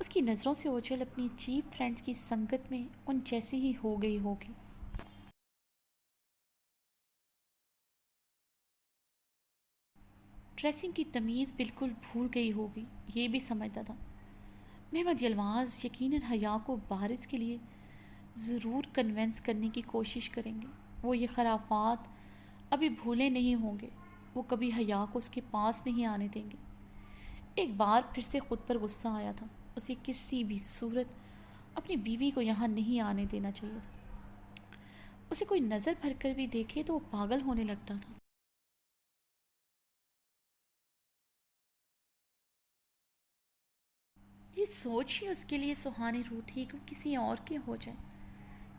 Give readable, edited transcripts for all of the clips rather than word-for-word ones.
اس کی نظروں سے اوجھل اپنی چیپ فرینڈز کی سنگت میں ان جیسی ہی ہو گئی ہوگی۔ ڈریسنگ کی تمیز بالکل بھول گئی ہوگی، یہ بھی سمجھتا تھا۔ محمد یلماز یقیناً حیا کو بارش کے لیے ضرور کنونس کرنے کی کوشش کریں گے۔ وہ یہ خرافات ابھی بھولے نہیں ہوں گے۔ وہ کبھی حیا کو اس کے پاس نہیں آنے دیں گے۔ ایک بار پھر سے خود پر غصہ آیا تھا۔ اسے کسی بھی صورت اپنی بیوی کو یہاں نہیں آنے دینا چاہیے تھا۔ اسے کوئی نظر بھر کر بھی دیکھے تو وہ پاگل ہونے لگتا تھا۔ یہ سوچ ہی اس کے لیے سہانی روح تھی کہ وہ کسی اور کے ہو جائے،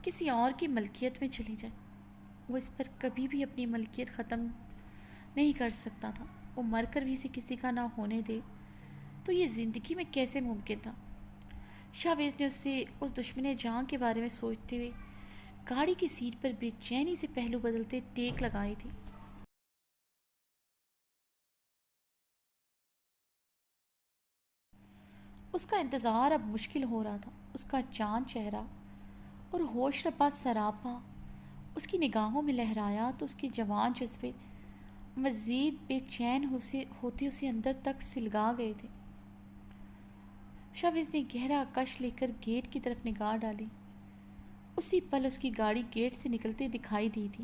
کسی اور کی ملکیت میں چلی جائے۔ وہ اس پر کبھی بھی اپنی ملکیت ختم نہیں کر سکتا تھا۔ وہ مر کر بھی اسے کسی کا نہ ہونے دے تو یہ زندگی میں کیسے ممکن تھا؟ شاویز نے اسے اس دشمن جاں کے بارے میں سوچتے ہوئے گاڑی کی سیٹ پر بے چینی سے پہلو بدلتے ٹیک لگائی تھی۔ اس کا انتظار اب مشکل ہو رہا تھا۔ اس کا چاند چہرہ اور ہوش ربا سراپا اس کی نگاہوں میں لہرایا تو اس کے جوان جذبے مزید بے چین ہوتے اسے اندر تک سلگا گئے تھے۔ شاویز نے گہرا کش لے کر گیٹ کی طرف نگاہ ڈالی۔ اسی پل اس کی گاڑی گیٹ سے نکلتے دکھائی دی تھی۔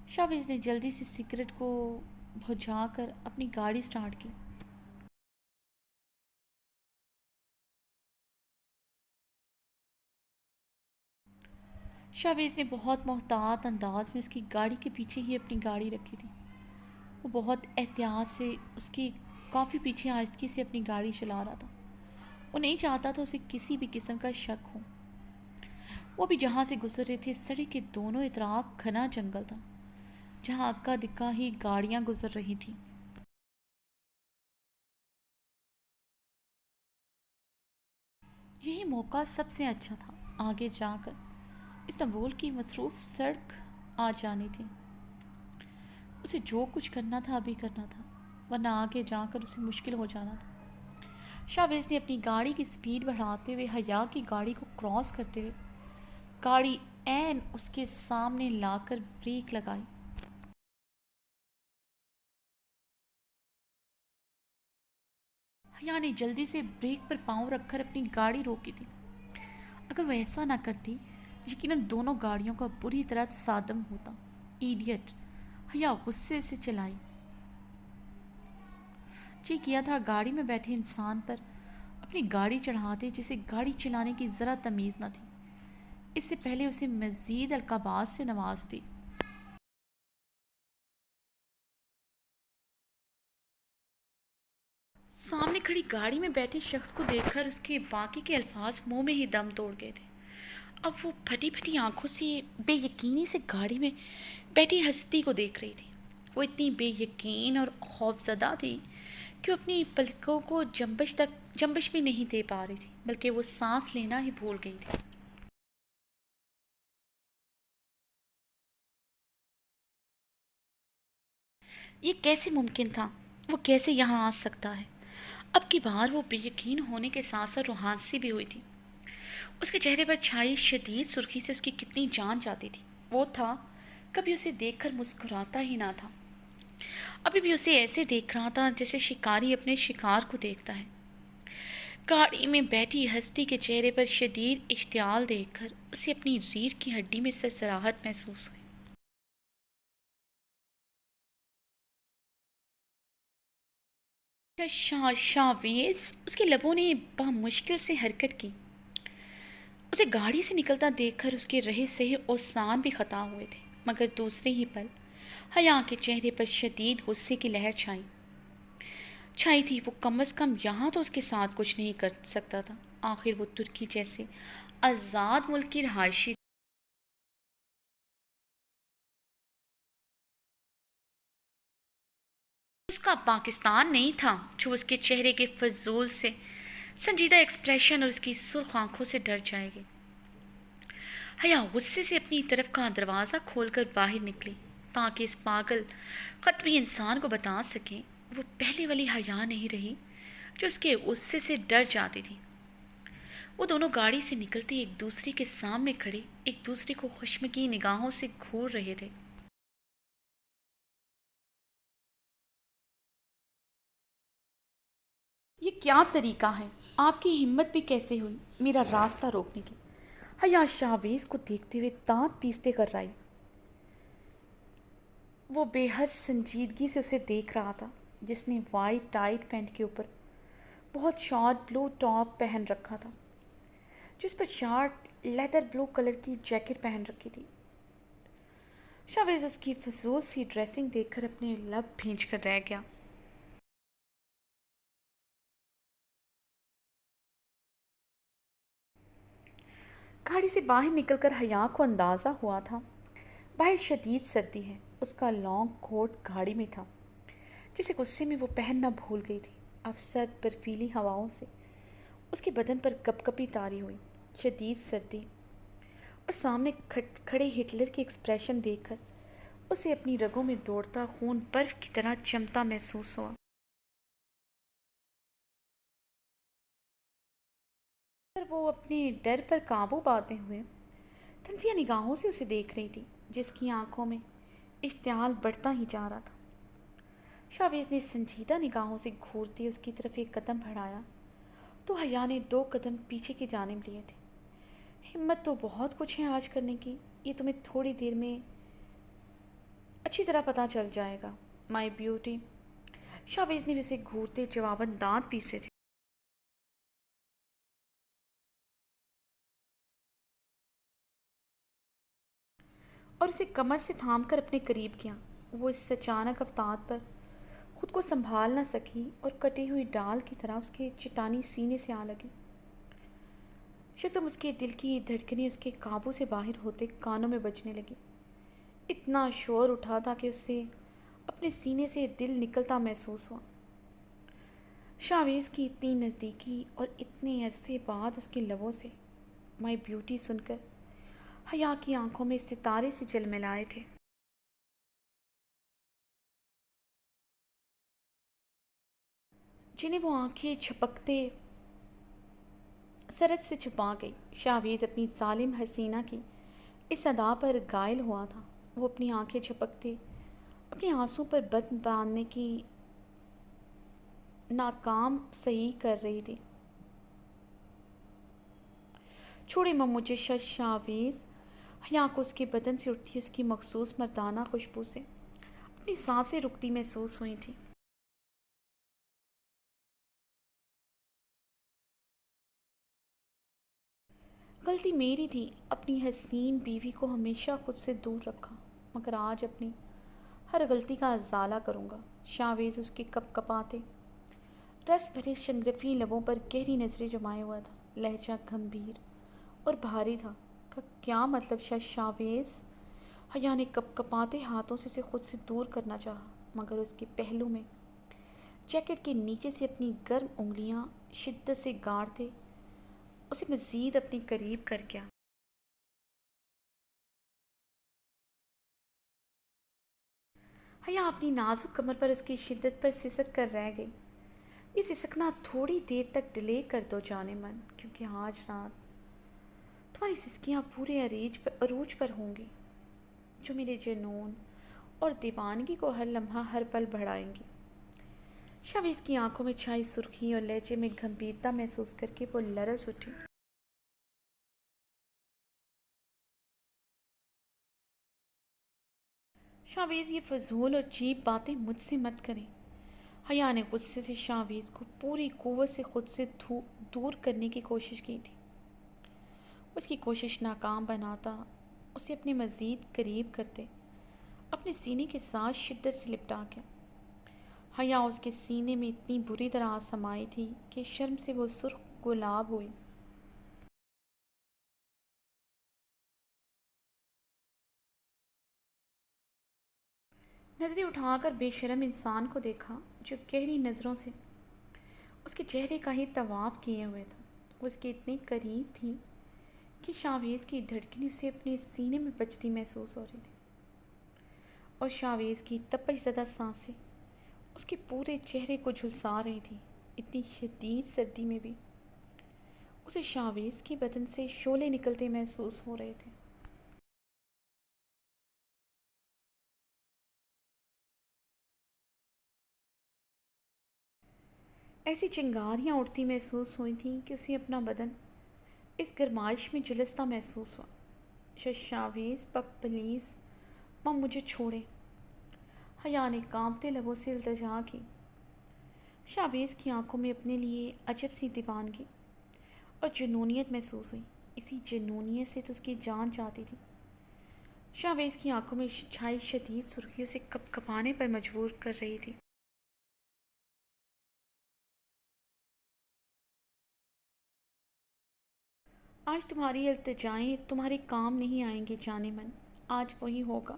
شاویز نے جلدی سے سگریٹ کو بجھا کر اپنی گاڑی سٹارٹ کی۔ شاویز نے بہت محتاط انداز میں اس کی گاڑی کے پیچھے ہی اپنی گاڑی رکھی تھی۔ وہ بہت احتیاط سے اس کی کافی پیچھے آہستگی سے اپنی گاڑی چلا رہا تھا۔ وہ نہیں چاہتا تھا اسے کسی بھی قسم کا شک ہو۔ وہ بھی جہاں سے گزر رہے تھے سڑک کے دونوں اطراف گھنا جنگل تھا، جہاں اکا دکا ہی گاڑیاں گزر رہی تھیں۔ یہی موقع سب سے اچھا تھا۔ آگے جا کر استنبول کی مصروف سڑک آ جانی تھی۔ اسے جو کچھ کرنا تھا ابھی کرنا تھا، ورنہ آگے جا کر اسے مشکل ہو جانا تھا۔ شاویز نے اپنی گاڑی کی سپیڈ بڑھاتے ہوئے حیا کی گاڑی کو کراس کرتے ہوئے گاڑی عین اس کے سامنے لا کر بریک لگائی۔ حیا نے جلدی سے بریک پر پاؤں رکھ کر اپنی گاڑی روکی تھی۔ اگر وہ ایسا نہ کرتی یقیناً دونوں گاڑیوں کا بری طرح تصادم ہوتا۔ ایڈیٹ! حیا غصے سے چلائی۔ جی کیا تھا گاڑی میں بیٹھے انسان پر اپنی گاڑی چڑھاتے جسے گاڑی چلانے کی ذرا تمیز نہ تھی۔ اس سے پہلے اسے مزید القابات سے نواز دی۔ سامنے کھڑی گاڑی میں بیٹھے شخص کو دیکھ کر اس کے باقی کے الفاظ منہ میں ہی دم توڑ گئے تھے۔ اب وہ پھٹی پھٹی آنکھوں سے بے یقینی سے گاڑی میں بیٹھی ہستی کو دیکھ رہی تھی۔ وہ اتنی بے یقین اور خوفزدہ تھی کہ وہ اپنی پلکوں کو جنبش بھی نہیں دے پا رہی تھی، بلکہ وہ سانس لینا ہی بھول گئی تھی۔ یہ کیسے ممکن تھا؟ وہ کیسے یہاں آ سکتا ہے؟ اب کی بار وہ بے یقین ہونے کے ساتھ ساتھ روحانسی بھی ہوئی تھی۔ اس کے چہرے پر چھائی شدید سرخی سے اس کی کتنی جان جاتی تھی۔ وہ تھا کبھی اسے دیکھ کر مسکراتا ہی نہ تھا، ابھی بھی اسے ایسے دیکھ رہا تھا جیسے شکاری اپنے شکار کو دیکھتا ہے۔ گاڑی میں بیٹھی ہستی کے چہرے پر شدید اشتعال دیکھ کر اسے اپنی ریڑھ کی ہڈی میں سرسراہٹ محسوس ہوئی۔ شاویز! اس کے لبوں نے بمشکل سے حرکت کی۔ اسے گاڑی سے نکلتا دیکھ کر اس کے رہے سہے اوسان بھی خطا ہوئے تھے، مگر دوسرے ہی پل حیا کے چہرے پر شدید غصے کی لہر چھائی تھی۔ وہ کم از کم یہاں تو اس کے ساتھ کچھ نہیں کر سکتا تھا۔ آخر وہ ترکی جیسے آزاد ملک کی رہائشی اس کا پاکستان نہیں تھا جو اس کے چہرے کے فضول سے سنجیدہ ایکسپریشن اور اس کی سرخ آنکھوں سے ڈر جائے گی۔ حیا غصے سے اپنی طرف کا دروازہ کھول کر باہر نکلی تاکہ اس پاگل خطبی انسان کو بتا سکیں وہ پہلے والی حیا نہیں رہی جو اس کے غصے سے ڈر جاتی تھی۔ وہ دونوں گاڑی سے نکلتے ایک دوسرے کے سامنے کھڑے ایک دوسرے کو خشمگین نگاہوں سے گھور رہے تھے۔ یہ کیا طریقہ ہے؟ آپ کی ہمت بھی کیسے ہوئی میرا راستہ روکنے کی؟ حیا شاویز کو دیکھتے ہوئے دانت پیستے کر رہی۔ وہ بے حد سنجیدگی سے اسے دیکھ رہا تھا، جس نے وائٹ ٹائٹ پینٹ کے اوپر بہت شارٹ بلو ٹاپ پہن رکھا تھا، جس پر شارٹ لیدر بلو کلر کی جیکٹ پہن رکھی تھی۔ شاویز اس کی فضول سی ڈریسنگ دیکھ کر اپنے لب بھینچ کر رہ گیا۔ گاڑی سے باہر نکل کر حیا کو اندازہ ہوا تھا باہر شدید سردی ہے۔ اس کا لانگ کوٹ گاڑی میں تھا، جسے غصے میں وہ پہننا بھول گئی تھی۔ اب سرد برفیلی ہواؤں سے اس کے بدن پر کپ کپی طاری ہوئی۔ شدید سردی اور سامنے کھڑے ہٹلر کے ایکسپریشن دیکھ کر اسے اپنی رگوں میں دوڑتا خون برف کی طرح جمتا محسوس ہوا۔ پر وہ اپنے ڈر پر قابو پاتے ہوئے تنزیہ نگاہوں سے اسے دیکھ رہی تھی، جس کی آنکھوں میں اشتعال بڑھتا ہی جا رہا تھا۔ شاویز نے سنجیدہ نگاہوں سے گھورتے اس کی طرف ایک قدم بڑھایا تو حیا نے 2 قدم پیچھے کی جانب لیے تھے۔ ہمت تو بہت کچھ ہے آج کرنے کی، یہ تمہیں تھوڑی دیر میں اچھی طرح پتہ چل جائے گا مائی بیوٹی۔ شاویز نے اسے گھورتے جواباً دانت پیسے تھے۔ اور اسے کمر سے تھام کر اپنے قریب کیا۔ وہ اس اچانک افتاد پر خود کو سنبھال نہ سکی اور کٹی ہوئی ڈال کی طرح اس کے چٹانی سینے سے آ لگی۔ یکدم اس کے دل کی دھڑکنیں اس کے قابو سے باہر ہوتے کانوں میں بجنے لگی۔ اتنا شور اٹھا تھا کہ اسے اپنے سینے سے دل نکلتا محسوس ہوا۔ شاویز کی اتنی نزدیکی اور اتنے عرصے بعد اس کے لبوں سے مائی بیوٹی سن کر حیا کی آنکھوں میں ستارے سے جلملائے تھے۔ جنہیں وہ آنکھیں چھپکتے سرد سے چھپا گئی۔ شاویز اپنی ظالم حسینہ کی اس ادا پر غائل ہوا تھا۔ وہ اپنی آنکھیں چھپکتے اپنے آنسوں پر بند باندھنے کی ناکام صحیح کر رہی تھی۔ چھوڑے ماں مجھے شاویز۔ حیا کو اس کے بدن سے اٹھتی اس کی مخصوص مردانہ خوشبو سے اپنی سانسیں رکتی محسوس ہوئی تھیں۔ غلطی میری تھی، اپنی حسین بیوی کو ہمیشہ خود سے دور رکھا، مگر آج اپنی ہر غلطی کا ازالہ کروں گا۔ شاویز اس کے کپ کپاتے رس بھرے شنگرفی لبوں پر گہری نظریں جمائے ہوا تھا۔ لہجہ گمبھیر اور بھاری تھا۔ کا کیا مطلب شاویز؟ حیا نے کپ کپاتے ہاتھوں سے اسے خود سے دور کرنا چاہا، مگر اس کے پہلو میں جیکٹ کے نیچے سے اپنی گرم انگلیاں شدت سے گاڑتے اسے مزید اپنے قریب کر گیا۔ حیا اپنی نازک کمر پر اس کی شدت پر سسک کر رہ گئی۔ یہ سسکنا تھوڑی دیر تک ڈیلے کر دو جانے من، کیونکہ آج رات تمہاری سسکیاں پورے عروج پر ہوں گی، جو میرے جنون اور دیوانگی کو ہر لمحہ ہر پل بڑھائیں گی۔ شاویز کی آنکھوں میں چھائی سرخی اور لہجے میں گمبھیرتا محسوس کر کے وہ لرز اٹھی۔ شاویز یہ فضول اور چیپ باتیں مجھ سے مت کریں۔ حیا نے غصے سے شاویز کو پوری قوت سے خود سے دور کرنے کی کوشش کی تھی۔ اس کی کوشش ناکام بناتا اسے اپنے مزید قریب کرتے اپنے سینے کے ساتھ شدت سے لپٹا گیا۔ حیا اس کے سینے میں اتنی بری طرح سمائی تھی کہ شرم سے وہ سرخ گلاب ہوئی۔ نظریں اٹھا کر بے شرم انسان کو دیکھا جو گہری نظروں سے اس کے چہرے کا ہی طواف کیے ہوئے تھا۔ وہ اس کے اتنے قریب تھی کہ شاویز کی دھڑکنیں اسے اپنے سینے میں بجتی محسوس ہو رہی تھی، اور شاویز کی تپش زدہ سانسیں اس کے پورے چہرے کو جھلسا رہی تھیں۔ اتنی شدید سردی میں بھی اسے شاویز کے بدن سے شعلے نکلتے محسوس ہو رہے تھے۔ ایسی چنگاریاں اڑتی محسوس ہوئی تھیں کہ اسے اپنا بدن اس گرمائش میں جلستا محسوس ہوا۔ شاویز پک پلیز، ماں مجھے چھوڑے، حیا نے کانپتے لبوں سے التجا کی۔ شاویز کی آنکھوں میں اپنے لیے عجب سی دیوانگی اور جنونیت محسوس ہوئی۔ اسی جنونیت سے تو اس کی جان چاہتی تھی۔ شاویز کی آنکھوں میں چھائی شدید سرخی اسے کپ کپانے پر مجبور کر رہی تھی۔ آج تمہاری التجائیں تمہارے کام نہیں آئیں گی جانے من۔ آج وہی ہوگا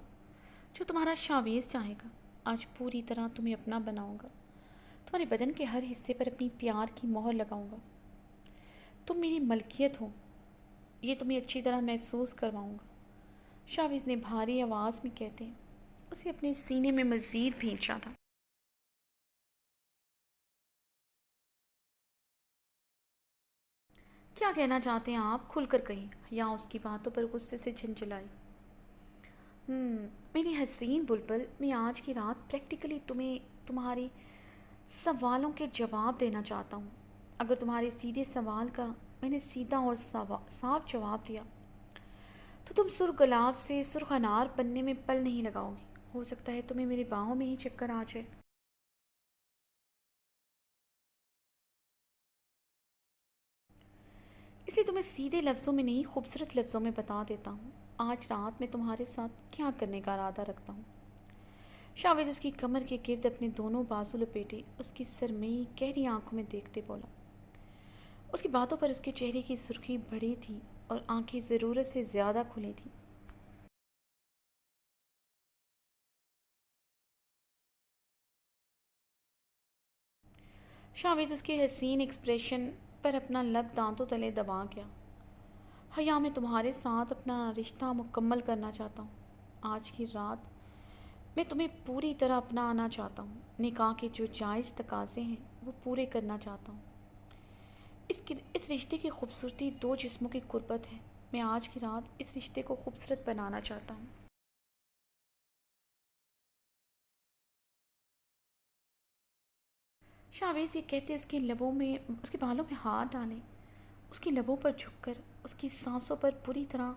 جو تمہارا شاویز چاہے گا۔ آج پوری طرح تمہیں اپنا بناؤں گا، تمہارے بدن کے ہر حصے پر اپنی پیار کی مہر لگاؤں گا۔ تم میری ملکیت ہو، یہ تمہیں اچھی طرح محسوس کرواؤں گا، شاویز نے بھاری آواز میں کہتے ہیں اسے اپنے سینے میں مزید بھینچا تھا۔ کیا کہنا چاہتے ہیں آپ؟ کھل کر کہیں، یا اس کی باتوں پر غصے سے جھنجھلائی۔ میری حسین بلبل، میں آج کی رات پریکٹیکلی تمہیں تمہاری سوالوں کے جواب دینا چاہتا ہوں۔ اگر تمہارے سیدھے سوال کا میں نے سیدھا اور صاف جواب دیا تو تم سرخ گلاب سے سرخ انار بننے میں پل نہیں لگاؤ گی۔ ہو سکتا ہے تمہیں میرے باہوں میں ہی چکر آ جائے۔ اس لیے تمہیں سیدھے لفظوں میں نہیں، خوبصورت لفظوں میں بتا دیتا ہوں آج رات میں تمہارے ساتھ کیا کرنے کا ارادہ رکھتا ہوں۔ شاویز اس کی کمر کے گرد اپنے دونوں بازو لپیٹے اس کی سرمئی گہری آنکھوں میں دیکھتے بولا۔ اس کی باتوں پر اس کے چہرے کی سرخی بڑھی تھی اور آنکھیں ضرورت سے زیادہ کھلی تھیں۔ شاویز اس کے حسین ایکسپریشن پر اپنا لب دانتوں تلے دبا گیا۔ حیا میں تمہارے ساتھ اپنا رشتہ مکمل کرنا چاہتا ہوں۔ آج کی رات میں تمہیں پوری طرح اپنانا چاہتا ہوں۔ نکاح کے جو جائز تقاضے ہیں وہ پورے کرنا چاہتا ہوں۔ اس رشتے کی خوبصورتی دو جسموں کی قربت ہے۔ میں آج کی رات اس رشتے کو خوبصورت بنانا چاہتا ہوں۔ شاویز یہ کہتے اس کے بالوں میں ہاتھ ڈالیں، اس کی لبوں پر جھک کر اس کی سانسوں پر پوری طرح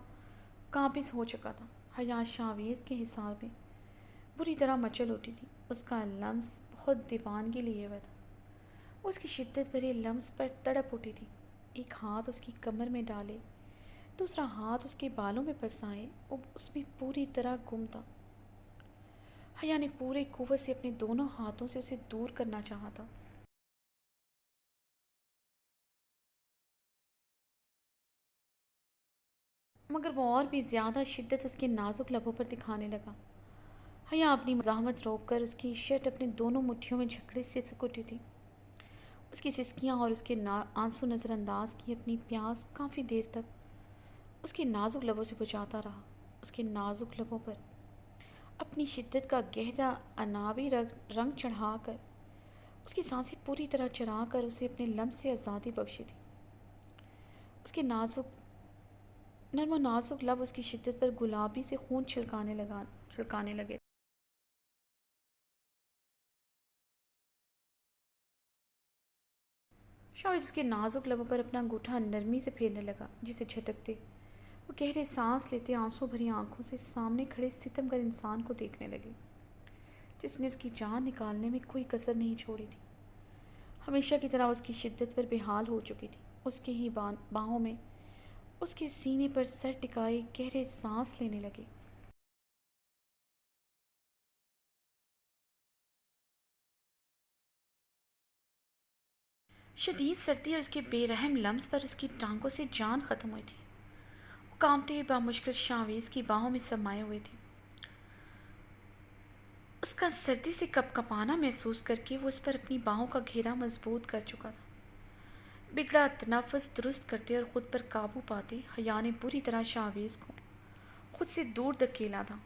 قابض ہو چکا تھا۔ حیا شاویز کے حصار میں بری طرح مچل اٹھی تھی۔ اس کا لمس بہت دیوانگی لیے ہوا تھا۔ وہ اس کی شدت بھرے لمس پر تڑپ اٹھی تھی۔ ایک ہاتھ اس کی کمر میں ڈالے، دوسرا ہاتھ اس کے بالوں میں پھنسائے، وہ اس میں پوری طرح گم تھا۔ حیا نے پورے قوت سے اپنے دونوں ہاتھوں سے اسے دور کرنا چاہا تھا، مگر وہ اور بھی زیادہ شدت اس کے نازک لبوں پر دکھانے لگا۔ حیا اپنی مزاحمت روک کر اس کی شرٹ اپنے دونوں مٹھیوں میں جھکڑے سے سک اٹھی تھی۔ اس کی سسکیاں اور اس کے آنسو نظر انداز کی اپنی پیاس کافی دیر تک اس کے نازک لبوں سے بجھاتا رہا۔ اس کے نازک لبوں پر اپنی شدت کا گہرا عنابی رنگ چڑھا کر اس کی سانسیں پوری طرح چرا کر اسے اپنے لمس سے آزادی بخشی تھی۔ اس کے نرم و نازک لب اس کی شدت پر گلابی سے خون چھلکانے لگے۔ شاویز اس کے نازک لبوں پر اپنا انگوٹھا نرمی سے پھیرنے لگا، جسے جھٹکتے وہ گہرے سانس لیتے آنسو بھری آنکھوں سے سامنے کھڑے ستم گر انسان کو دیکھنے لگے جس نے اس کی جان نکالنے میں کوئی کسر نہیں چھوڑی تھی۔ ہمیشہ کی طرح اس کی شدت پر بحال ہو چکی تھی۔ اس کے ہی باہوں میں اس کے سینے پر سر ٹکائے گہرے سانس لینے لگے۔ شدید سردی اور اس کے بے رحم لمس پر اس کی ٹانگوں سے جان ختم ہوئی تھی۔ وہ کانپتے ہوئے بامشکل شاویز کی باہوں میں سمائے ہوئے تھی۔ اس کا سردی سے کپ کپانا محسوس کر کے وہ اس پر اپنی باہوں کا گھیرا مضبوط کر چکا تھا۔ بگڑا تنفس درست کرتے اور خود پر قابو پاتے حیا نے بری طرح شاویز کو خود سے دور دھکیلا تھا۔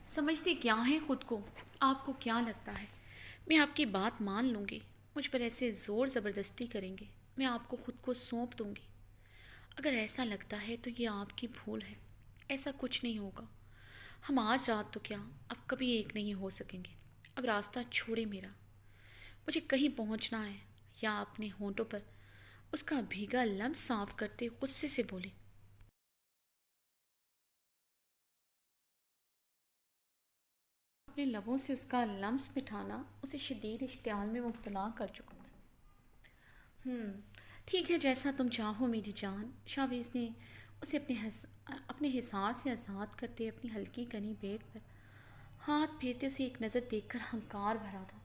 سمجھتے کیا ہیں خود کو؟ آپ کو کیا لگتا ہے میں آپ کی بات مان لوں گی، مجھ پر ایسے زور زبردستی کریں گے، میں آپ کو خود کو سونپ دوں گی۔ اگر ایسا لگتا ہے تو یہ آپ کی بھول ہے، ایسا کچھ نہیں ہوگا۔ ہم آج رات تو کیا، اب کبھی ایک نہیں ہو سکیں گے۔ اب راستہ چھوڑے میرا، مجھے کہیں پہنچنا ہے۔ یا اپنے ہونٹوں پر اس کا بھیگا لمس صاف کرتے غصے سے بولے۔ اپنے لبوں سے اس کا لمس مٹھانا اسے شدید اشتعال میں مبتلا کر چکا تھا۔ ٹھیک ہے، جیسا تم چاہو میری جان۔ شاویز نے اسے اپنے حصار سے آزاد کرتے اپنی ہلکی کنی پیٹ پر ہاتھ پھیرتے اسے ایک نظر دیکھ کر ہنکار بھرا تھا۔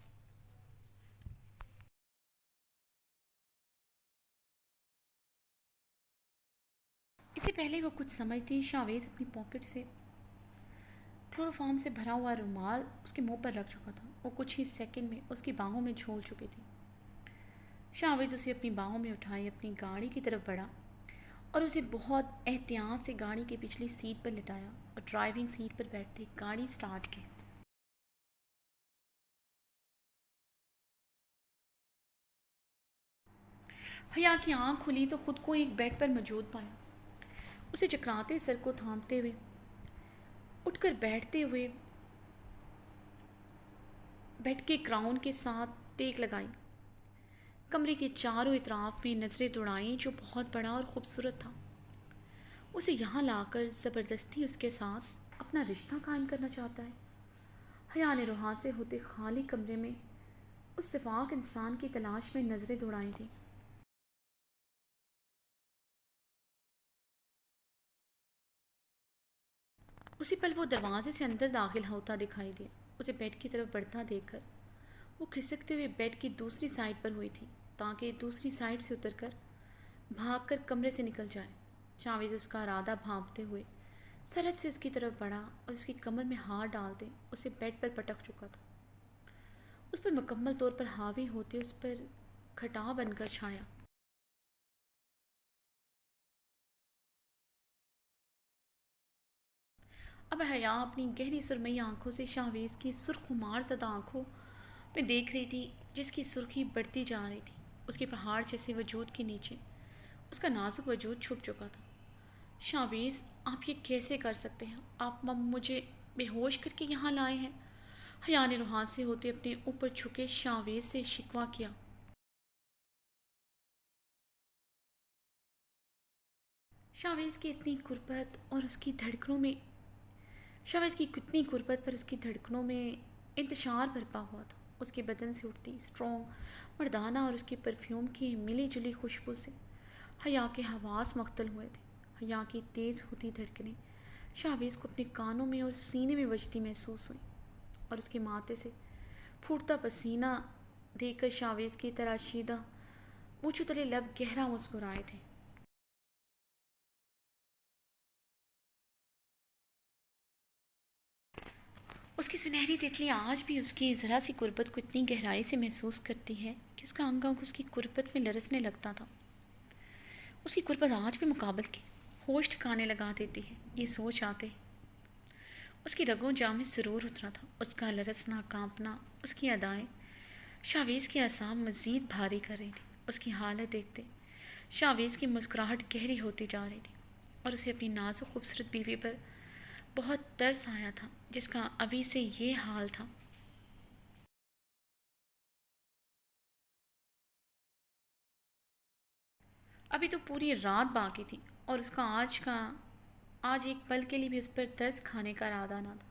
اس سے پہلے وہ کچھ سمجھتی، شاویز اپنی پاکٹ سے کلوروفارم سے بھرا ہوا رومال اس کے منہ پر رکھ چکا تھا۔ وہ کچھ ہی سیکنڈ میں اس کی باہوں میں جھول چکی تھی۔ شاویز اسے اپنی باہوں میں اٹھائے اپنی گاڑی کی طرف بڑھا اور اسے بہت احتیاط سے گاڑی کی پچھلی سیٹ پر لٹایا اور ڈرائیونگ سیٹ پر بیٹھتے گاڑی سٹارٹ کی۔ حیا کی آنکھ کھلی تو خود کو ایک بیڈ پر موجود پایا۔ اسے چکراتے سر کو تھامتے ہوئے اٹھ کر بیٹھتے ہوئے بیڈ کے کراؤن کے ساتھ ٹیک لگائی، کمرے کے چاروں اطراف میں نظریں دوڑائیں جو بہت بڑا اور خوبصورت تھا۔ اسے یہاں لا کر زبردستی اس کے ساتھ اپنا رشتہ قائم کرنا چاہتا ہے۔ حیا نے روحاں سے ہوتے خالی کمرے میں اس شفاق انسان کی تلاش میں نظریں دوڑائی تھیں۔ اسی پل وہ دروازے سے اندر داخل ہوتا دکھائی دیا۔ اسے بیڈ کی طرف بڑھتا دیکھ کر وہ کھسکتے ہوئے بیڈ کی دوسری سائڈ پر ہوئی تھی تاکہ دوسری سائڈ سے اتر کر بھاگ کر کمرے سے نکل جائے۔ شاویز اس کا ارادہ بھانپتے ہوئے سرحد سے اس کی طرف بڑھا اور اس کی کمر میں ہاتھ ڈالتے اسے بیڈ پر پٹک چکا تھا۔ اس پر مکمل طور پر حاوی ہوتے اس پر کھٹا بن کر چھایا۔ اب حیا اپنی گہری سرمئی آنکھوں سے شاویز کی سرخ خمار زدہ آنکھوں میں دیکھ رہی تھی جس کی سرخی بڑھتی جا رہی تھی۔ اس کے پہاڑ جیسے وجود کے نیچے اس کا نازک وجود چھپ چکا تھا۔ شاویز، آپ یہ کیسے کر سکتے ہیں؟ آپ مجھے بے ہوش کر کے یہاں لائے ہیں۔ حیا نے روحان سے ہوتے اپنے اوپر جھکے شاویز سے شکوہ کیا۔ شاویز کی اتنی قربت اور اس کی دھڑکنوں میں شاویز کی کتنی قربت پر اس کی دھڑکنوں میں انتشار برپا ہوا تھا۔ اس کے بدن سے اٹھتی اسٹرانگ مردانہ اور اس کی پرفیوم کی ملی جلی خوشبو سے حیا کے حواس مختل ہوئے تھے۔ حیا کی تیز ہوتی دھڑکنیں شاویز کو اپنے کانوں میں اور سینے میں بجتی محسوس ہوئیں اور اس کے ماتھے سے پھوٹتا پسینہ دیکھ کر شاویز کی تراشیدہ مونچھوں تلے لب گہرا مسکرائے تھے۔ اس کی سنہری تتلی آج بھی اس کی ذرا سی قربت کو اتنی گہرائی سے محسوس کرتی ہے کہ اس کا انگ انگ اس کی قربت میں لرزنے لگتا تھا۔ اس کی قربت آج بھی مقابل کے ہوش ٹھکانے لگا دیتی ہے۔ یہ سوچ آتے اس کی رگوں جاں میں سرور اترا تھا، اس کا لرزنا کانپنا، اس کی ادائیں شاویز کی اعصاب مزید بھاری کر رہی تھی۔ اس کی حالت دیکھتے شاویز کی مسکراہٹ گہری ہوتی جا رہی تھی اور اسے اپنی نازک خوبصورت بیوی پر بہت ترس آیا تھا جس کا ابھی سے یہ حال تھا۔ ابھی تو پوری رات باقی تھی اور اس کا آج ایک پل کے لیے بھی اس پر ترس کھانے کا ارادہ نہ تھا۔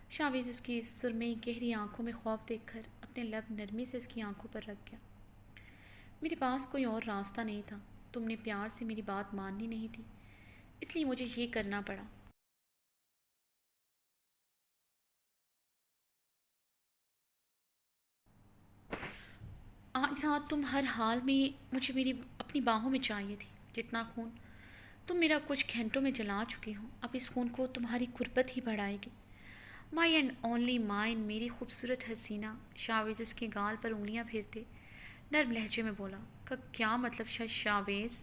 شاویز اس کی سرمئی گہری آنکھوں میں خوف دیکھ کر اپنے لب نرمی سے اس کی آنکھوں پر رکھ گیا۔ میرے پاس کوئی اور راستہ نہیں تھا، تم نے پیار سے میری بات ماننی نہیں تھی، اس لیے مجھے یہ کرنا پڑا۔ آج رات تم ہر حال میں مجھے میری اپنی باہوں میں چاہیے تھی۔ جتنا خون تم میرا کچھ گھنٹوں میں جلا چکی ہو، اب اس خون کو تمہاری قربت ہی بڑھائے گی۔ مائی اینڈ اونلی مائن، میری خوبصورت حسینہ۔ شاویز اس کے گال پر انگلیاں پھیرتے نرم لہجے میں بولا۔ کا کیا مطلب شاویز؟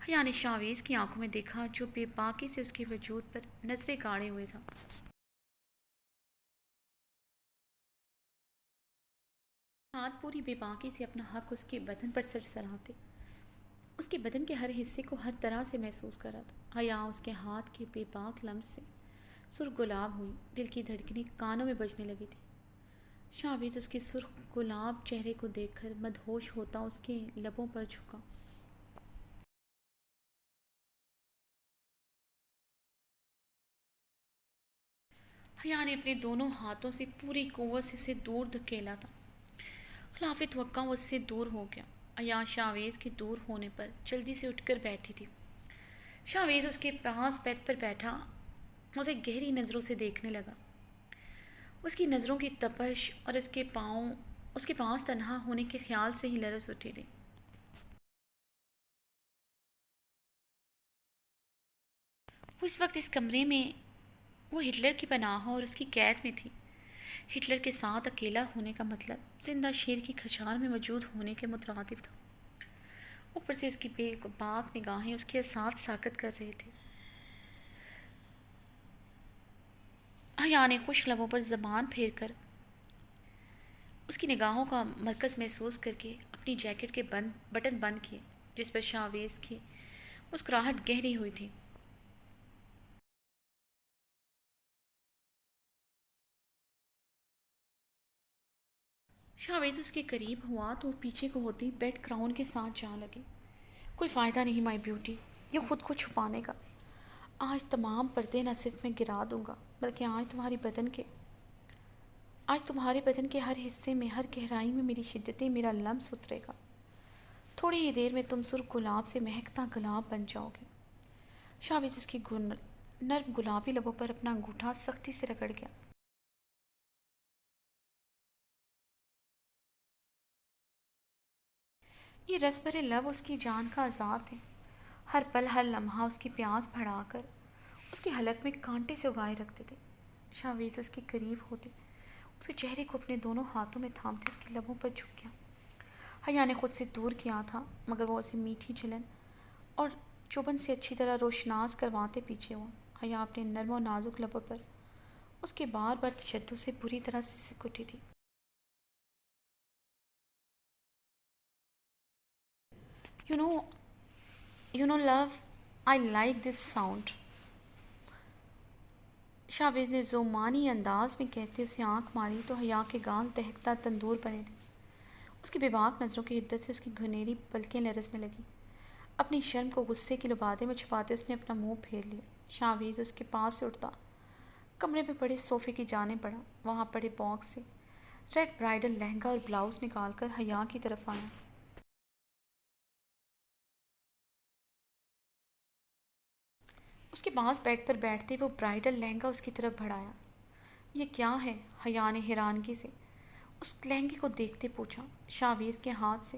حیا نے شاویز کی آنکھوں میں دیکھا جو بے باکی سے اس کے وجود پر نظریں گاڑے ہوئے تھا۔ ہاتھ پوری بے باکی سے اپنا حق اس کے بدن پر سرسراتے، اس کے بدن کے ہر حصے کو ہر طرح سے محسوس کرا تھا۔ حیا اس کے ہاتھ کے بے باک لمس سے سرخ گلاب ہوئی، دل کی دھڑکنیں کانوں میں بجنے لگی تھی۔ شاویز اس کے سرخ گلاب چہرے کو دیکھ کر مدہوش ہوتا اس کے لبوں پر جھکا۔ حیا نے اپنے دونوں ہاتھوں سے پوری قوت سے اسے دور دھکیلا تھا۔ خلاف توقع وہ اس سے دور ہو گیا۔ حیا شاویز کے دور ہونے پر جلدی سے اٹھ کر بیٹھی تھی۔ شاویز اس کے پاس بیڈ پر بیٹھا اسے گہری نظروں سے دیکھنے لگا۔ اس کی نظروں کی تپش اور اس کے پاس تنہا ہونے کے خیال سے ہی لرز اٹھی تھی۔ وہ اس وقت اس کمرے میں وہ ہٹلر کی پناہ اور اس کی قید میں تھی۔ ہٹلر کے ساتھ اکیلا ہونے کا مطلب زندہ شیر کی کھچار میں موجود ہونے کے مترادف تھا۔ اوپر سے اس کی بے باک نگاہیں اس کے اعصاب ساکت کر رہے تھے۔ حیا نے خشک لبوں پر زبان پھیر کر اس کی نگاہوں کا مرکز محسوس کر کے اپنی جیکٹ کے بٹن بند کیے، جس پر شاویز کی مسکراہٹ گہری ہوئی تھی۔ شاویز اس کے قریب ہوا تو پیچھے کو ہوتی بیڈ کراؤن کے ساتھ جا لگی۔ کوئی فائدہ نہیں مائی بیوٹی، یہ خود کو چھپانے کا۔ آج تمام پردے نہ صرف میں گرا دوں گا، بلکہ آج تمہارے بدن کے ہر حصے میں، ہر گہرائی میں میری شدتیں، میرا لمس اترے گا۔ تھوڑی ہی دیر میں تم سرخ گلاب سے مہکتا گلاب بن جاؤ گے۔ شاویز اس کی نرم گلابی لبوں پر اپنا انگوٹھا سختی سے رگڑ گیا۔ یہ رس بھرے لب اس کی جان کا آزار تھے۔ ہر پل ہر لمحہ اس کی پیاس بڑھا کر اس کے حلق میں کانٹے سے اگائے رکھتے تھے۔ شاویز اس کے قریب ہوتے اس کے چہرے کو اپنے دونوں ہاتھوں میں تھامتے اس کے لبوں پر جھک گیا۔ حیا نے خود سے دور کیا تھا، مگر وہ اسے میٹھی جلن اور چبھن سے اچھی طرح روشناس کرواتے پیچھے ہوا۔ حیا اپنے نرم و نازک لبوں پر اس کے بار بار تشدد سے بری طرح سے سکھ اٹھی تھی۔ You know you know love, I like this sound, Shaviz نے زومانی انداز میں کہتے اسے آنکھ ماری تو حیا کے گال دہکتا تندور بنے تھے۔ اس کی بے باک نظروں کی حدت سے اس کی گھنیری پلکیں لرزنے لگیں۔ اپنی شرم کو غصے کے لبادے میں چھپاتے اس نے اپنا منہ پھیر لیا۔ شاویز اس کے پاس سے اٹھتا کمرے میں پڑے صوفے کی جانب بڑھا۔ وہاں پڑے باکس سے ریڈ برائڈل لہنگا اور بلاؤز نکال کر حیا کی طرف آیا۔ اس کے پاس بیڈ پر بیٹھتے وہ برائڈل لہنگا اس کی طرف بڑھایا۔ یہ کیا ہے؟ حیا نے حیرانگی سے اس لہنگے کو دیکھتے پوچھا۔ شاویز کے ہاتھ سے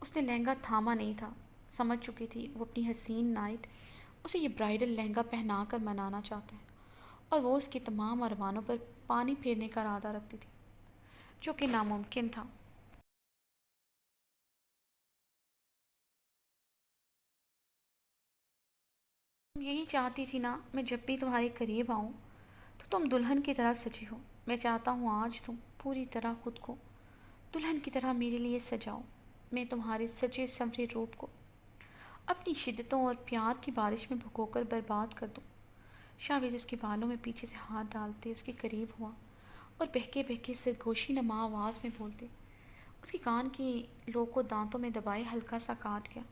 اس نے لہنگا تھاما نہیں تھا۔ سمجھ چکی تھی وہ اپنی حسین نائٹ اسے یہ برائڈل لہنگا پہنا کر منانا چاہتا ہے، اور وہ اس کے تمام ارمانوں پر پانی پھیرنے کا ارادہ رکھتی تھی، جو کہ ناممکن تھا۔ تم یہی چاہتی تھی نا میں جب بھی تمہارے قریب آؤں تو تم دلہن کی طرح سجی ہو۔ میں چاہتا ہوں آج تم پوری طرح خود کو دلہن کی طرح میرے لیے سجاؤ۔ میں تمہارے سجے سنورے روپ کو اپنی شدتوں اور پیار کی بارش میں بھگو کر برباد کر دوں۔ شاویز اس کے بالوں میں پیچھے سے ہاتھ ڈالتے اس کے قریب ہوا اور بہکے بہکے سرگوشی نما آواز میں بولتے اس کے کان کی لو کو دانتوں میں دبائے ہلکا سا کاٹ گیا۔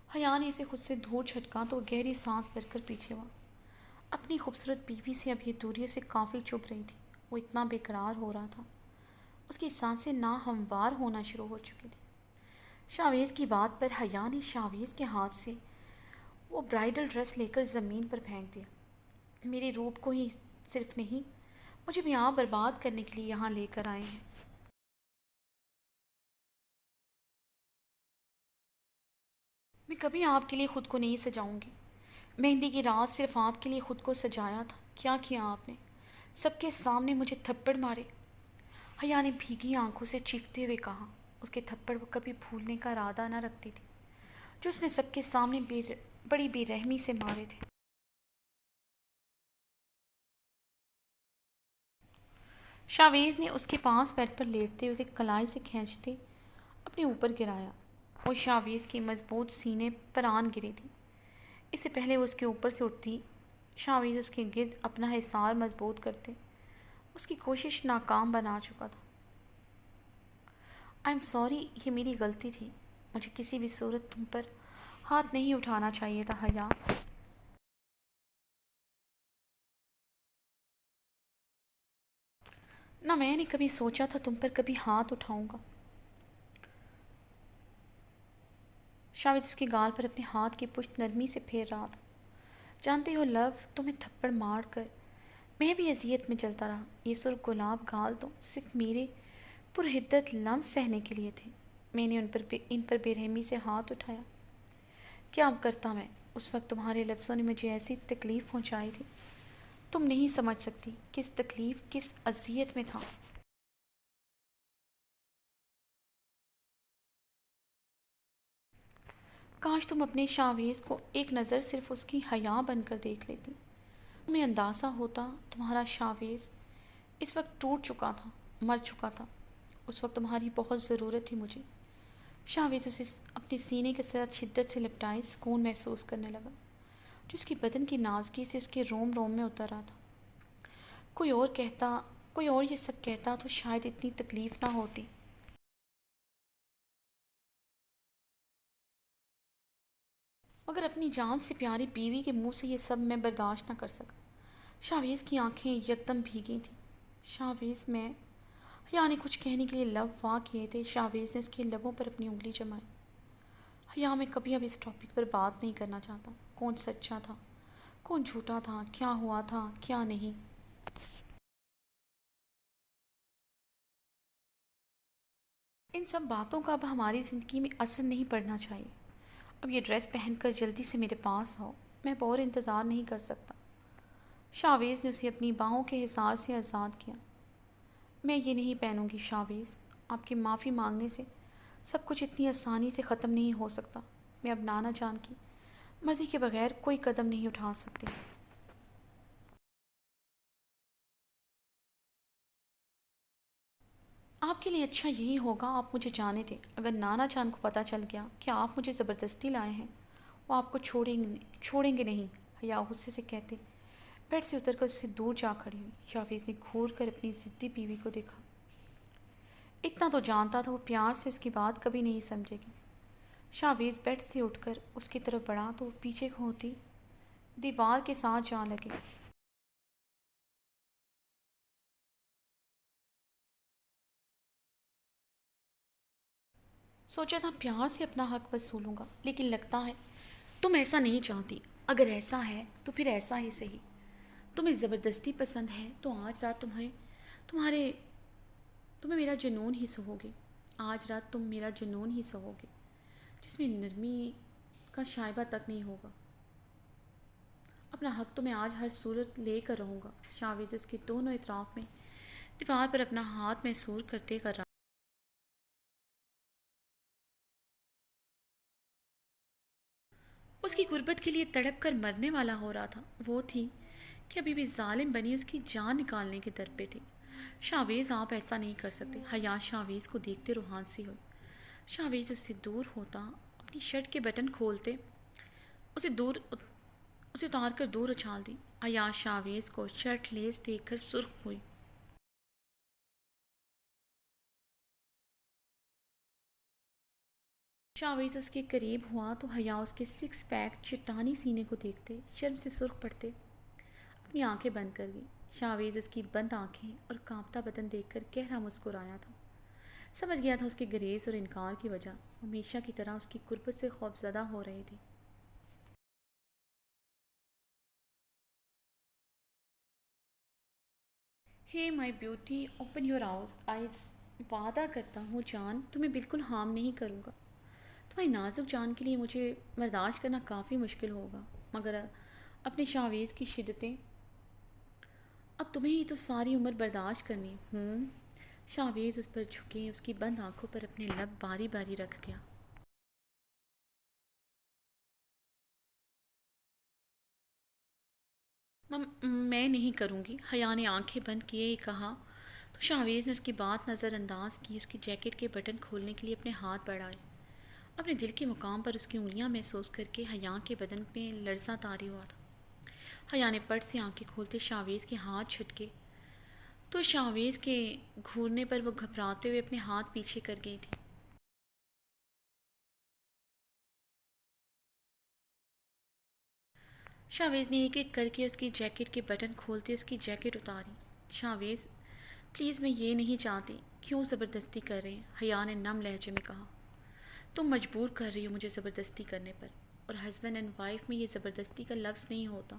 حیا نے اسے خود سے دور چھٹکا تو وہ گہری سانس بھر کر پیچھے ہوا۔ اپنی خوبصورت بیوی سے اب یہ دوری سے کافی چبھ رہی تھی۔ وہ اتنا بیقرار ہو رہا تھا، اس کی سانسیں ناہموار ہونا شروع ہو چکی تھی۔ شاویز کی بات پر حیا نے شاویز کے ہاتھ سے وہ برائڈل ڈریس لے کر زمین پر پھینک دیا۔ میرے روپ کو ہی صرف نہیں، مجھے بھی آپ برباد کرنے کے لیے یہاں لے کر آئے ہیں۔ میں کبھی آپ کے لیے خود کو نہیں سجاؤں گی۔ مہندی کی رات صرف آپ کے لیے خود کو سجایا تھا۔ کیا کیا آپ نے؟ سب کے سامنے مجھے تھپڑ مارے، حیا نے بھیگی آنکھوں سے چیختے ہوئے کہا۔ اس کے تھپڑ وہ کبھی بھولنے کا ارادہ نہ رکھتی تھی، جو اس نے سب کے سامنے بڑی بے رحمی سے مارے تھے۔ شاویز نے اس کے پاس بیڈ پر لیٹتے اسے کلائی سے کھینچتے اپنے اوپر گرایا۔ وہ شاویز کے مضبوط سینے پر آن گری تھی۔ اس سے پہلے وہ اس کے اوپر سے اٹھتی، شاویز اس کے گرد اپنا حصار مضبوط کرتے۔ اس کی کوشش ناکام بنا چکا تھا۔ آئی ایم سوری، یہ میری غلطی تھی۔ مجھے کسی بھی صورت تم پر ہاتھ نہیں اٹھانا چاہیے تھا حیا۔ نہ میں نے کبھی سوچا تھا تم پر کبھی ہاتھ اٹھاؤں گا۔ شاویز اس کے گال پر اپنے ہاتھ کی پشت نرمی سے پھیر رہا تھا۔ جانتے ہو لو، تمہیں تھپڑ مار کر میں بھی اذیت میں چلتا رہا۔ یہ سرخ گلاب گال تو صرف میرے پرحدت لمس سہنے کے لیے تھے۔ میں نے ان پر بے رحمی سے ہاتھ اٹھایا۔ کیا اب کرتا میں؟ اس وقت تمہارے لفظوں نے مجھے ایسی تکلیف پہنچائی تھی، تم نہیں سمجھ سکتی کس تکلیف، کس اذیت میں تھا۔ کاش تم اپنے شاویز کو ایک نظر صرف اس کی حیا بن کر دیکھ لیتی۔ تمہیں اندازہ ہوتا تمہارا شاویز اس وقت ٹوٹ چکا تھا، مر چکا تھا۔ اس وقت تمہاری بہت ضرورت تھی مجھے۔ شاویز اسے اپنے سینے کے ساتھ شدت سے لپٹائے سکون محسوس کرنے لگا، جو اس کی بدن کی نازکی سے اس کے روم روم میں اتر رہا تھا۔ کوئی اور یہ سب کہتا تو شاید اتنی تکلیف نہ ہوتی۔ مگر اپنی جان سے پیاری بیوی کے منہ سے یہ سب میں برداشت نہ کر سکا۔ شاویز کی آنکھیں یکدم بھیگی تھیں۔ شاویز میں حیا نے کچھ کہنے کے لیے لب وا کیے تھے۔ شاویز نے اس کے لبوں پر اپنی انگلی جمائی۔ حیا میں کبھی اب اس ٹاپک پر بات نہیں کرنا چاہتا۔ کون سچا تھا، کون جھوٹا تھا، کیا ہوا تھا، کیا نہیں۔ ان سب باتوں کا اب ہماری زندگی میں اثر نہیں پڑنا چاہیے۔ اب یہ ڈریس پہن کر جلدی سے میرے پاس آؤ، میں اب اور انتظار نہیں کر سکتا۔ شاویز نے اسے اپنی باہوں کے حصار سے آزاد کیا۔ میں یہ نہیں پہنوں گی شاویز، آپ کے معافی مانگنے سے سب کچھ اتنی آسانی سے ختم نہیں ہو سکتا۔ میں اب نانا جان کی مرضی کے بغیر کوئی قدم نہیں اٹھا سکتی۔ آپ کے لیے اچھا یہی ہوگا آپ مجھے جانے دیں۔ اگر نانا جان کو پتہ چل گیا کہ آپ مجھے زبردستی لائے ہیں، وہ آپ کو چھوڑیں گے نہیں، حیا غصے سے کہتے بیڈ سے اتر کر اس سے دور جا کھڑی ہوئی۔ شاویز نے گھور کر اپنی ضدی بیوی کو دیکھا۔ اتنا تو جانتا تھا وہ پیار سے اس کی بات کبھی نہیں سمجھے گی۔ شاویز بیڈ سے اٹھ کر اس کی طرف بڑھا تو وہ پیچھے کو ہوتی دیوار کے ساتھ جا لگے۔ سوچا تھا پیار سے اپنا حق وصولوں گا، لیکن لگتا ہے تم ایسا نہیں چاہتی۔ اگر ایسا ہے تو پھر ایسا ہی صحیح۔ تمہیں زبردستی پسند ہے تو آج رات تمہیں میرا جنون ہی سہو گے۔ آج رات تم میرا جنون ہی سہو گے، جس میں نرمی کا شائبہ تک نہیں ہوگا۔ اپنا حق تو میں آج ہر صورت لے کر رہوں گا۔ شاویز اس کے دونوں اطراف میں دیوار پر اپنا ہاتھ محسور کرتے کر رہا۔ اس کی غربت کے لیے تڑپ کر مرنے والا ہو رہا تھا۔ وہ تھی کہ ابھی بھی ظالم بنی اس کی جان نکالنے کے در پہ تھی۔ شاویز آپ ایسا نہیں کر سکتے۔ حیا شاویز کو دیکھتے روحان سی ہوئی۔ شاویز اس سے دور ہوتا، اپنی شرٹ کے بٹن کھولتے اسے اتار کر دور اچھال دی۔ حیا شاویز کو شرٹ لیس دیکھ کر سرخ ہوئی۔ شاویز اس کے قریب ہوا تو حیا اس کے سکس پیک چٹانی سینے کو دیکھتے شرم سے سرخ پڑتے اپنی آنکھیں بند کر گئی۔ شاویز اس کی بند آنکھیں اور کانپتا بدن دیکھ کر گہرا مسکرایا تھا۔ سمجھ گیا تھا اس کے گریز اور انکار کی وجہ ہمیشہ کی طرح اس کی قربت سے خوفزدہ ہو رہی تھی۔ ہے مائی بیوٹی، اوپن یور آئیز۔ وعدہ کرتا ہوں جان، تمہیں بالکل ہارم نہیں کروں گا۔ تمہاری نازک جان کے لیے مجھے برداشت کرنا کافی مشکل ہوگا، مگر اپنے شاویز کی شدتیں اب تمہیں ہی تو ساری عمر برداشت کرنی۔ شاویز اس پر جھکے اس کی بند آنکھوں پر اپنے لب باری باری رکھ گیا۔ میں نہیں کروں گی، حیا نے آنکھیں بند کیے ہی کہا تو شاہویز نے اس کی بات نظر انداز کی، اس کی جیکٹ کے بٹن کھولنے کے لیے اپنے ہاتھ بڑھائے، اپنے دل کے مقام پر اس کی انگلیاں محسوس کر کے حیا کے بدن پہ لرزاں طاری ہوا تھا۔ حیا نے پٹ سے آنکھیں کھولتے شاہویز کے ہاتھ چھٹکے تو شاہویز کے گھورنے پر وہ گھبراتے ہوئے اپنے ہاتھ پیچھے کر گئی تھی۔ شاہویز نے ایک ایک کر کے اس کی جیکٹ کے بٹن کھولتے اس کی جیکٹ اتاری۔ شاہویز پلیز میں یہ نہیں چاہتی، کیوں زبردستی کر رہے ہیں؟ حیا نے نم لہجے میں کہا۔ تم مجبور کر رہی ہو مجھے زبردستی کرنے پر، اور ہسبینڈ اینڈ وائف میں یہ زبردستی کا لفظ نہیں ہوتا۔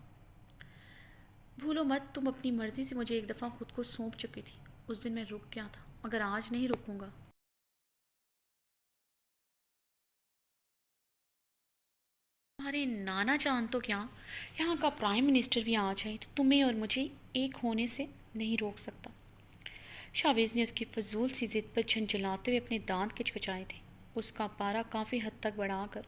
بھولو مت تم اپنی مرضی سے مجھے ایک دفعہ خود کو سونپ چکی تھی، اس دن میں رک گیا تھا، مگر آج نہیں رکوں گا۔ تمہارے نانا جان تو کیا، یہاں کا پرائم منسٹر بھی آ جائے تو تمہیں اور مجھے ایک ہونے سے نہیں روک سکتا۔ شاہویز نے اس کی فضول سی ضد پر جھنجھلاتے ہوئے اپنے دانت کچکچائے تھے۔ اس کا پارا کافی حد تک بڑھا کر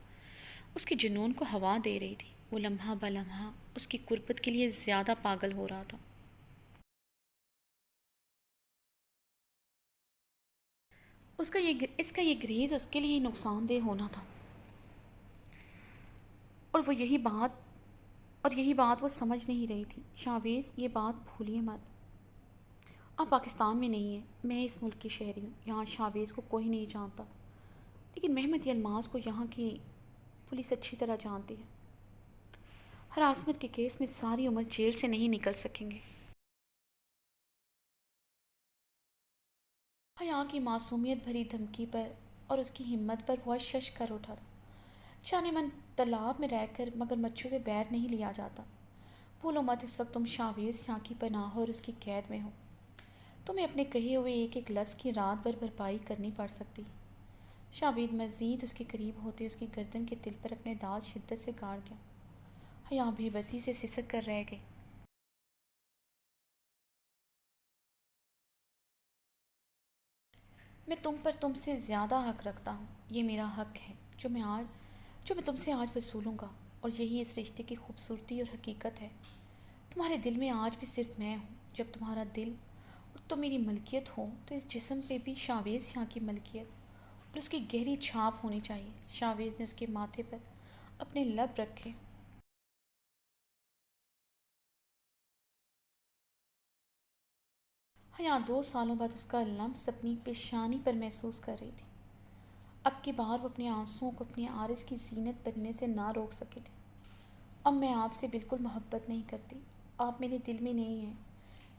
اس کے جنون کو ہوا دے رہی تھی۔ وہ لمحہ بلمحہ اس کی قربت کے لیے زیادہ پاگل ہو رہا تھا۔ اس کا یہ گریز اس کے لیے نقصان دہ ہونا تھا، اور یہی بات وہ سمجھ نہیں رہی تھی۔ شاہویز یہ بات بھولیے مت، آپ پاکستان میں نہیں ہیں، میں اس ملک کی شہری ہوں، یہاں شاہویز کو کوئی نہیں جانتا، لیکن محمد الماس کو یہاں کی پولیس اچھی طرح جانتی ہے۔ ہراسمنٹ کے کیس میں ساری عمر جیل سے نہیں نکل سکیں گے۔ حیا کی معصومیت بھری دھمکی پر اور اس کی ہمت پر وہ شش کر اٹھا تھا۔ جانے من تالاب میں رہ کر مگر مچھو سے بیر نہیں لیا جاتا۔ بھولو مت اس وقت تم شاہویز یہاں کی پناہ اور اس کی قید میں ہو، تمہیں اپنے کہے ہوئے ایک ایک لفظ کی رات بھر بھرپائی کرنی پڑ سکتی۔ شاہویز مزید اس کے قریب ہوتے اس کی گردن کے تل پر اپنے دانت شدت سے گاڑ گیا۔ حیا بے بسی سے سسک کر رہ گئی۔ میں تم سے زیادہ حق رکھتا ہوں، یہ میرا حق ہے جو میں تم سے آج وصولوں گا، اور یہی اس رشتے کی خوبصورتی اور حقیقت ہے۔ تمہارے دل میں آج بھی صرف میں ہوں۔ جب تمہارا دل اور تم میری ملکیت ہو تو اس جسم پہ بھی شاہویز یہاں کی ملکیت اور اس کی گہری چھاپ ہونی چاہیے۔ شاہویز نے اس کے ماتھے پر اپنے لب رکھے۔ حیا 2 سالوں بعد اس کا لمس اپنی پیشانی پر محسوس کر رہی تھی۔ اب کی بار وہ اپنے آنسوؤں کو اپنے عارض کی زینت بننے سے نہ روک سکی تھی۔ اب میں آپ سے بالکل محبت نہیں کرتی، آپ میرے دل میں نہیں ہیں،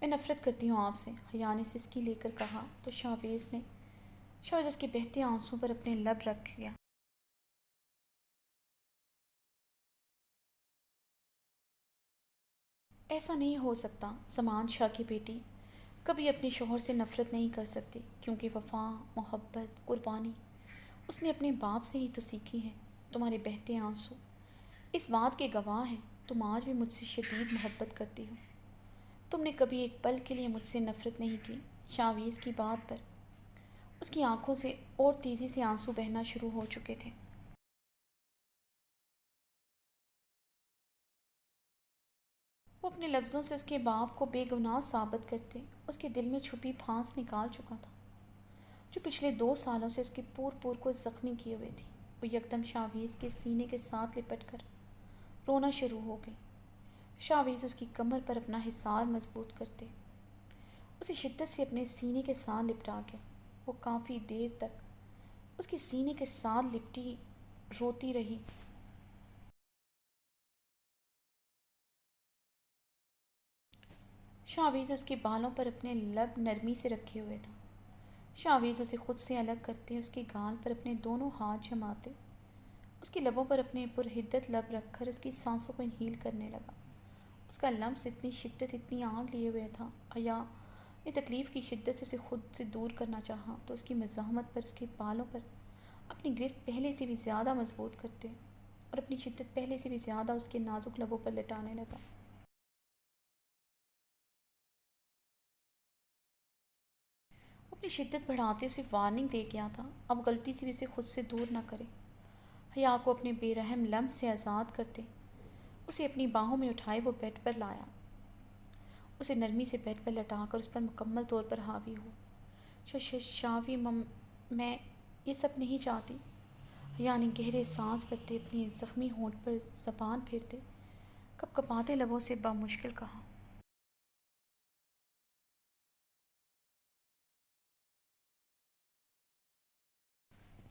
میں نفرت کرتی ہوں آپ سے، حیا نے سسکی لے کر کہا تو شاہویز اس کے بہتے آنسوؤں پر اپنے لب رکھ گیا۔ ایسا نہیں ہو سکتا، زمان شاہ کی بیٹی کبھی اپنے شوہر سے نفرت نہیں کر سکتی، کیونکہ وفا، محبت، قربانی اس نے اپنے باپ سے ہی تو سیکھی ہے۔ تمہارے بہتے آنسو اس بات کے گواہ ہیں، تم آج بھی مجھ سے شدید محبت کرتی ہو، تم نے کبھی ایک پل کے لیے مجھ سے نفرت نہیں کی۔ شاہویز کی بات پر اس کی آنکھوں سے اور تیزی سے آنسو بہنا شروع ہو چکے تھے۔ وہ اپنے لفظوں سے اس کے باپ کو بے گناہ ثابت کرتے اس کے دل میں چھپی پھانس نکال چکا تھا، جو پچھلے 2 سالوں سے اس کے پور پور کو زخمی کیے ہوئے تھی۔ وہ یکدم شاہویز کے سینے کے ساتھ لپٹ کر رونا شروع ہو گئی۔ شاہویز اس کی کمر پر اپنا حصار مضبوط کرتے اسے شدت سے اپنے سینے کے ساتھ لپٹا گیا۔ وہ کافی دیر تک اس کے سینے کے ساتھ لپٹی روتی رہی۔ شاہویز اس کے بالوں پر اپنے لب نرمی سے رکھے ہوئے تھا۔ شاہویز اسے خود سے الگ کرتے اس کے گال پر اپنے دونوں ہاتھ جماتے اس کے لبوں پر اپنے پرحدت لب رکھ کر اس کی سانسوں کو انہیل کرنے لگا۔ اس کا لمس اتنی شدت، اتنی آگ لیے ہوئے تھا۔ حیا نے تکلیف کی شدت سے اسے خود سے دور کرنا چاہا تو اس کی مزاحمت پر اس کے بالوں پر اپنی گرفت پہلے سے بھی زیادہ مضبوط کرتے اور اپنی شدت پہلے سے بھی زیادہ اس کے نازک لبوں پر لٹانے لگا۔ اپنی شدت بڑھاتے اسے وارننگ دے گیا تھا، اب غلطی سے بھی اسے خود سے دور نہ کرے۔ حیا کو اپنے بے رحم لمس سے آزاد کرتے اسے اپنی باہوں میں اٹھائے وہ بیڈ پر لایا اسے نرمی سے بیڈ پر لٹا کر اس پر مکمل طور پر حاوی ہو۔ شاوی میں یہ سب نہیں چاہتی، یعنی گہرے سانس بھرتے اپنی زخمی ہونٹ پر زبان پھیرتے کپ کپاتے لبوں سے بامشکل کہا۔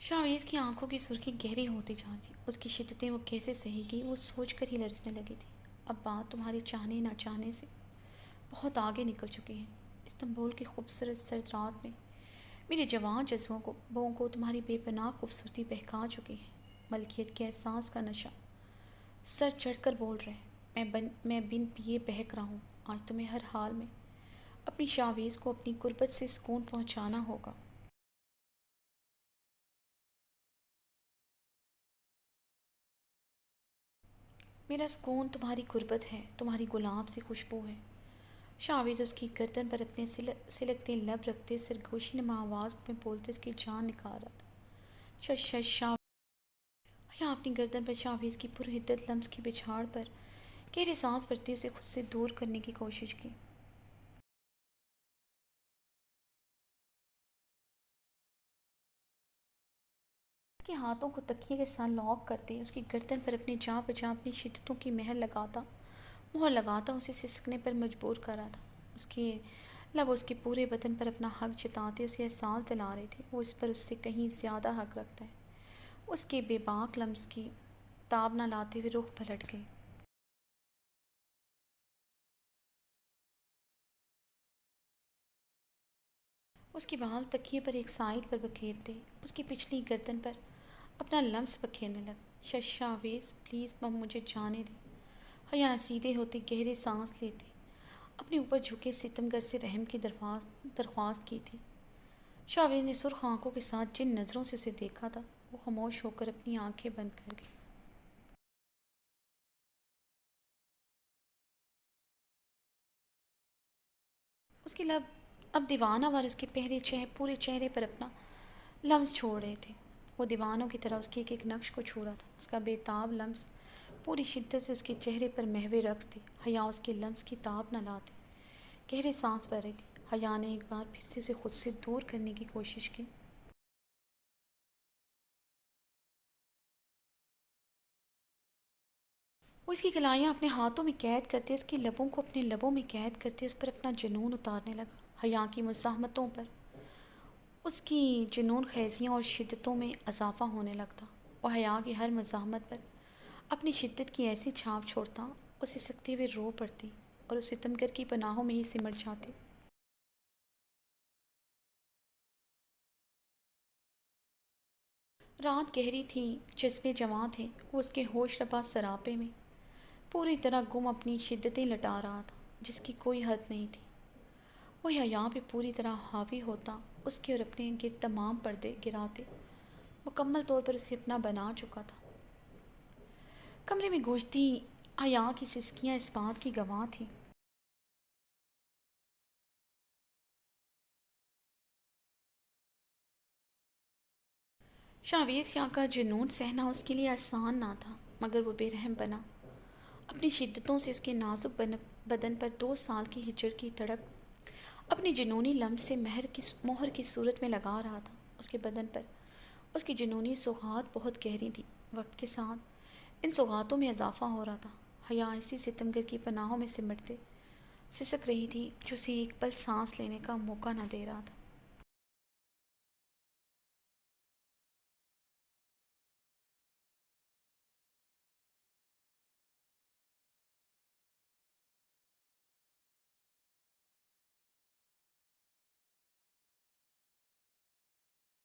شاویز کی آنکھوں کی سرخی گہری ہوتی جا رہی تھی۔ اس کی شدتیں وہ کیسے سہے گی، وہ سوچ کر ہی لرزنے لگی تھی۔ اب بات تمہارے چاہنے نہ چاہنے سے بہت آگے نکل چکی ہے۔ استنبول کی خوبصورت سرد رات میں میرے جوان جذبوں کو تمہاری بے پناہ خوبصورتی بہکا چکی ہے۔ ملکیت کے احساس کا نشہ سر چڑھ کر بول رہے، میں بن پیے بہک رہا ہوں۔ آج تمہیں ہر حال میں اپنی شاویز کو اپنی قربت سے سکون پہنچانا ہوگا۔ میرا سکون تمہاری قربت ہے، تمہاری گلاب سی خوشبو ہے۔ شاویز اس کی گردن پر اپنے سلکتے لب رکھتے سرگوشی نما آواز میں بولتے اس کی جان نکال رہا تھا۔ شش شش شاویز۔ یا اپنی گردن پر شاویز کی پرحدت لمس کی بچھاڑ پر گہرے سانس بھرتی اسے خود سے دور کرنے کی کوشش کی۔ اس کے ہاتھوں کو تکیے کے ساتھ لاک کرتے اس کی گردن پر اپنی جاں بجاں اپنی شدتوں کی مہر لگاتا اسے سسکنے پر مجبور کر رہا تھا۔ اس کے لب اس کے پورے بدن پر اپنا حق جتاتے اسے احساس دلا رہے تھے وہ اس پر اس سے کہیں زیادہ حق رکھتا ہے۔ اس کے بے باک لمس کی تاب نہ لاتے ہوئے رخ پلٹ گئے۔ اس کے بال تکیے پر ایک سائڈ پر بکھیرتے اس کی پچھلی گردن پر اپنا لمس بکھیرنے لگا۔ شاویز پلیز مجھے جانے دیں۔ حیا سیدھے ہوتے گہرے سانس لیتے اپنے اوپر جھکے ستم گر سے رحم کی درخواست کی تھی۔ شاویز نے سرخ آنکھوں کے ساتھ جن نظروں سے اسے دیکھا تھا وہ خاموش ہو کر اپنی آنکھیں بند کر گئی۔ اس کے لب اب دیوانہ وار اس کے پورے چہرے پر اپنا لمس چھوڑ رہے تھے۔ وہ دیوانوں کی طرح اس کے ایک ایک نقش کو چھو رہا تھا۔ اس کا بے تاب لمس پوری شدت سے اس کے چہرے پر محو رقص تھی۔ حیا اس کے لمس کی تاب نہ لاتے گہرے سانس بھر رہی تھی۔ حیا نے ایک بار پھر سے اسے خود سے دور کرنے کی کوشش کی۔ وہ اس کی کلائیاں اپنے ہاتھوں میں قید کرتے اس کے لبوں کو اپنے لبوں میں قید کرتے اس پر اپنا جنون اتارنے لگا۔ حیا کی مزاحمتوں پر اس کی جنون خیزیاں اور شدتوں میں اضافہ ہونے لگتا۔ وہ حیا کی ہر مزاحمت پر اپنی شدت کی ایسی چھاپ چھوڑتا اسے سکتے ہوئے رو پڑتی اور اس ستمگر کی پناہوں میں ہی سمٹ جاتی۔ رات گہری تھی، جذبے جواں تھے، وہ اس کے ہوش ربا سراپے میں پوری طرح گم اپنی شدتیں لٹا رہا تھا جس کی کوئی حد نہیں تھی۔ وہ حیا پہ پوری طرح حاوی ہوتا اس کے اور اپنے گرد تمام پردے گراتے مکمل طور پر اسے اپنا بنا چکا تھا۔ کمرے میں گونجتی حیا کی سسکیاں اس بات کی گواہ تھیں۔ شاویز کا جنون سہنا اس کے لیے آسان نہ تھا مگر وہ بے رحم بنا اپنی شدتوں سے اس کے نازک بدن پر 2 سال کی ہجر کی تڑپ اپنی جنونی لمس سے مہر کی صورت میں لگا رہا تھا۔ اس کے بدن پر اس کی جنونی سوغات بہت گہری تھی۔ وقت کے ساتھ ان سوغاتوں میں اضافہ ہو رہا تھا۔ حیا اسی ستمگر کی پناہوں میں سمٹتے سسک رہی تھی جو اسے ایک پل سانس لینے کا موقع نہ دے رہا تھا۔